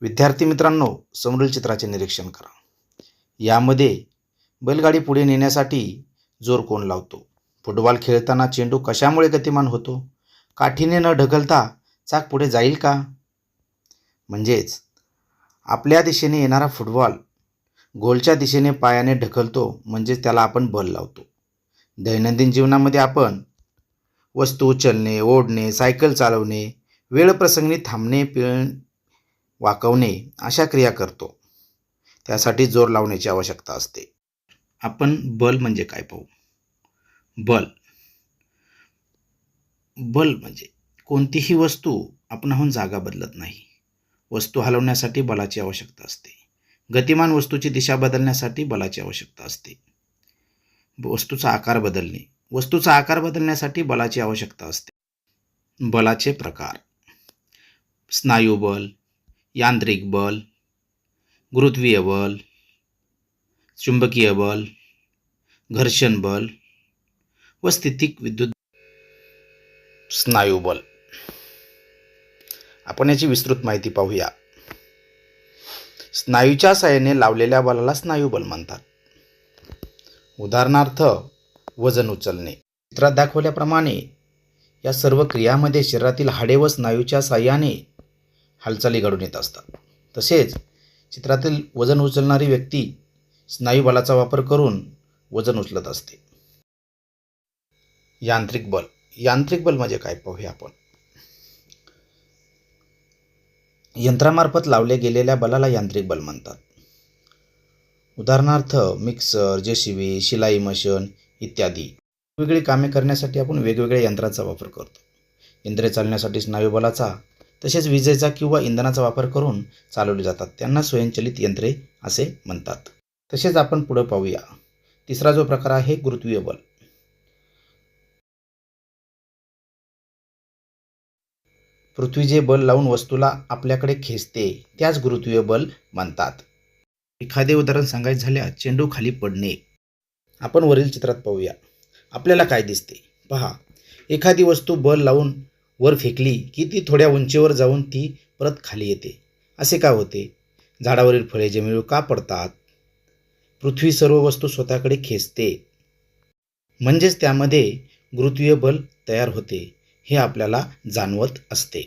विद्यार्थी मित्रांनो, समोरील चित्राचे निरीक्षण करा. यामध्ये बैलगाडी पुढे नेण्यासाठी जोर कोण लावतो? फुटबॉल खेळताना चेंडू कशामुळे गतिमान होतो? काठीने न ढकलता चाक पुढे जाईल का? म्हणजेच आपल्या दिशेने येणारा फुटबॉल गोलच्या दिशेने पायाने ढकलतो, म्हणजेच त्याला आपण बल लावतो. दैनंदिन जीवनामध्ये आपण वस्तू उचलणे, ओढणे, सायकल चालवणे, वेळ प्रसंगी थांबणे, वाकवणे अशा क्रिया करतो. त्यासाठी जोर लावण्याची आवश्यकता असते. आपण बल म्हणजे काय पाहू. बल म्हणजे कोणतीही वस्तू आपणाहून जागा बदलत नाही. वस्तू हलवण्यासाठी बलाची आवश्यकता असते. गतिमान वस्तूची दिशा बदलण्यासाठी बलाची आवश्यकता असते. वस्तूचा आकार बदलण्यासाठी बलाची आवश्यकता असते. बलाचे प्रकार: स्नायू बल, यांत्रिक बल, गुरुत्वीय बल, चुंबकीय बल, घर्षण बल व स्थितिक विद्युत. स्नायू बल, आपण याची विस्तृत माहिती पाहूया. स्नायूच्या साहाय्याने लावलेल्या बलाला स्नायू बल म्हणतात. उदाहरणार्थ वजन उचलणे. चित्रात दाखवल्याप्रमाणे या सर्व क्रियामध्ये शरीरातील हाडे व स्नायूच्या साहाय्याने हालचाली घडून येत असतात. तसेच चित्रातील वजन उचलणारी व्यक्ती स्नायू बलाचा वापर करून वजन उचलत असते. यांत्रिक बल म्हणजे काय पाहूया आपण. यंत्रामार्फत लावले गेलेल्या बलाला यांत्रिक बल म्हणतात. उदाहरणार्थ मिक्सर, जेसीबी, शिलाई मशीन इत्यादी. वेगवेगळी कामे करण्यासाठी आपण वेगवेगळ्या यंत्रांचा वापर करतो. यंत्रे चालण्यासाठी स्नायू बलाचा तसेच विजेचा किंवा इंधनाचा वापर करून चालवली जातात. त्यांना स्वयंचलित यंत्रे असे म्हणतात. तसेच आपण पुढे पाहूया. तिसरा जो प्रकार आहे गुरुत्वीय बल. पृथ्वी जे बल लावून वस्तूला आपल्याकडे खेचते त्याच गुरुत्वीय बल म्हणतात. एखादे उदाहरण सांगायचे झाल्यास चेंडू खाली पडणे. आपण वरील चित्रात पाहूया. आपल्याला काय दिसते पहा. एखादी वस्तू बल लावून वर फेकली की ती थोड्या उंचीवर जाऊन ती परत खाली येते. असे का होते? झाडावरील फळे जमिनीवर का पडतात? पृथ्वी सर्व वस्तू स्वतःकडे खेचते, म्हणजेच त्यामध्ये गुरुत्वीय बल तयार होते हे आपल्याला जाणवत असते.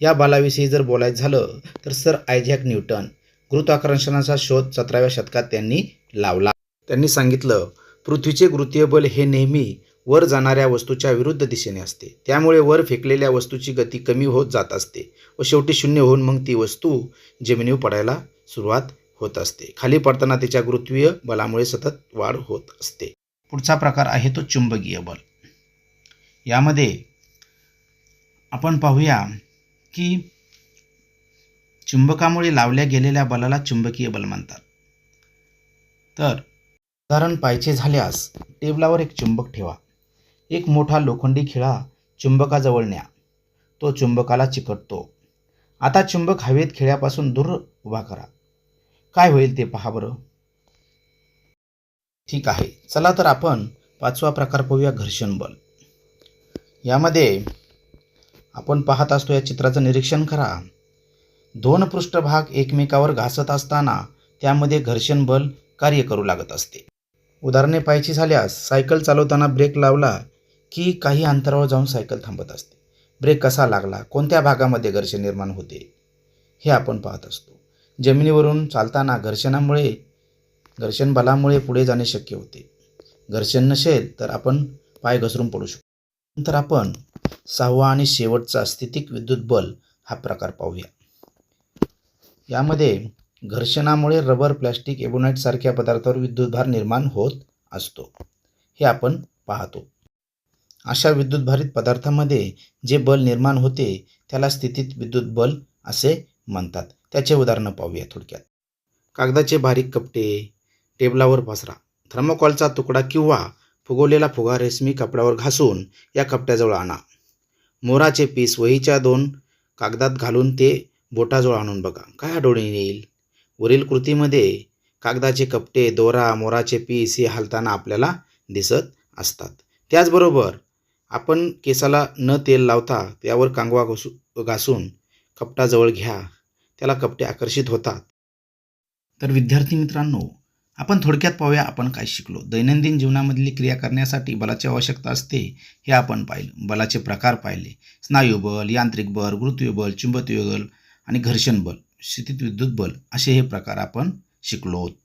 या बलाविषयी जर बोलायचं झालं तर सर आयझॅक न्यूटन गुरुत्वाकर्षणाचा शोध 17व्या शतकात त्यांनी लावला. त्यांनी सांगितलं, पृथ्वीचे गुरुत्वीय बल हे नेहमी वर जाणाऱ्या वस्तूच्या विरुद्ध दिशेने असते. त्यामुळे वर फेकलेल्या वस्तूची गती कमी होत जात असते व शेवटी शून्य होऊन मग ती वस्तू जमिनीवर पडायला सुरुवात होत असते. खाली पडताना तिच्या गुरुत्वीय बलामुळे सतत वाढ होत असते. पुढचा प्रकार आहे तो चुंबकीय बल. यामध्ये आपण पाहूया की चुंबकामुळे लावल्या गेलेल्या बलाला चुंबकीय बल म्हणतात. तर उदाहरण पाहायचे झाल्यास टेबलावर एक चुंबक ठेवा. एक मोठा लोखंडी खिळा चुंबकाजवळ न्या. तो चुंबकाला चिकटतो. आता चुंबक हवेत खिळ्यापासून दूर उभा करा. काय होईल ते पहा बरं. ठीक आहे, चला तर आपण पाचवा प्रकार पाहूया, घर्षण बल. यामध्ये आपण पाहत असतो, या चित्राचं निरीक्षण करा. दोन पृष्ठभाग एकमेकावर घासत असताना त्यामध्ये घर्षण बल कार्य करू लागत असते. उदाहरणे पाहायची झाल्यास सायकल चालवताना ब्रेक लावला की काही अंतरावर जाऊन सायकल थांबत असते. ब्रेक कसा लागला, कोणत्या भागामध्ये घर्षण निर्माण होते हे आपण पाहत असतो. जमिनीवरून चालताना घर्षण बलामुळे पुढे जाणे शक्य होते. घर्षण नसेल तर आपण पाय घसरून पडू शकतो. नंतर आपण सहावा आणि शेवटचा स्थितिक विद्युत बल हा प्रकार पाहूया. यामध्ये घर्षणामुळे रबर, प्लॅस्टिक, एबोनाइट सारख्या पदार्थावर विद्युतभार निर्माण होत असतो हे आपण पाहतो. अशा विद्युतभारित पदार्थामध्ये जे बल निर्माण होते त्याला स्थितित विद्युत बल असे म्हणतात. त्याचे उदाहरण पाहूया थोडक्यात. कागदाचे बारीक कपटे टेबलावर पसरा. थर्मोकॉलचा तुकडा किंवा फुगवलेला फुगा रेशमी कपड्यावर घासून या कपड्याजवळ आणा. मोराचे पीस वहीच्या 2 कागदात घालून ते बोटाजवळ आणून बघा, काय आढळून येईल? वरील कृतीमध्ये कागदाचे कपडे, दोरा, मोराचे पीस हे हलताना आपल्याला दिसत असतात. त्याचबरोबर आपण केसाला न तेल लावता त्यावर कंगवा घासून कपटाजवळ घ्या. त्याला कपटे आकर्षित होतात. तर विद्यार्थी मित्रांनो, आपण थोडक्यात पाहूया आपण काय शिकलो. दैनंदिन जीवनामधली क्रिया करण्यासाठी बलाची आवश्यकता असते हे आपण पाहिलं. बलाचे प्रकार पाहिले. स्नायुबल, यांत्रिक बल, गुरुत्वीय बल, चुंबकीय बल आणि घर्षण बल, स्थितीत विद्युत बल असे हे प्रकार आपण शिकलो.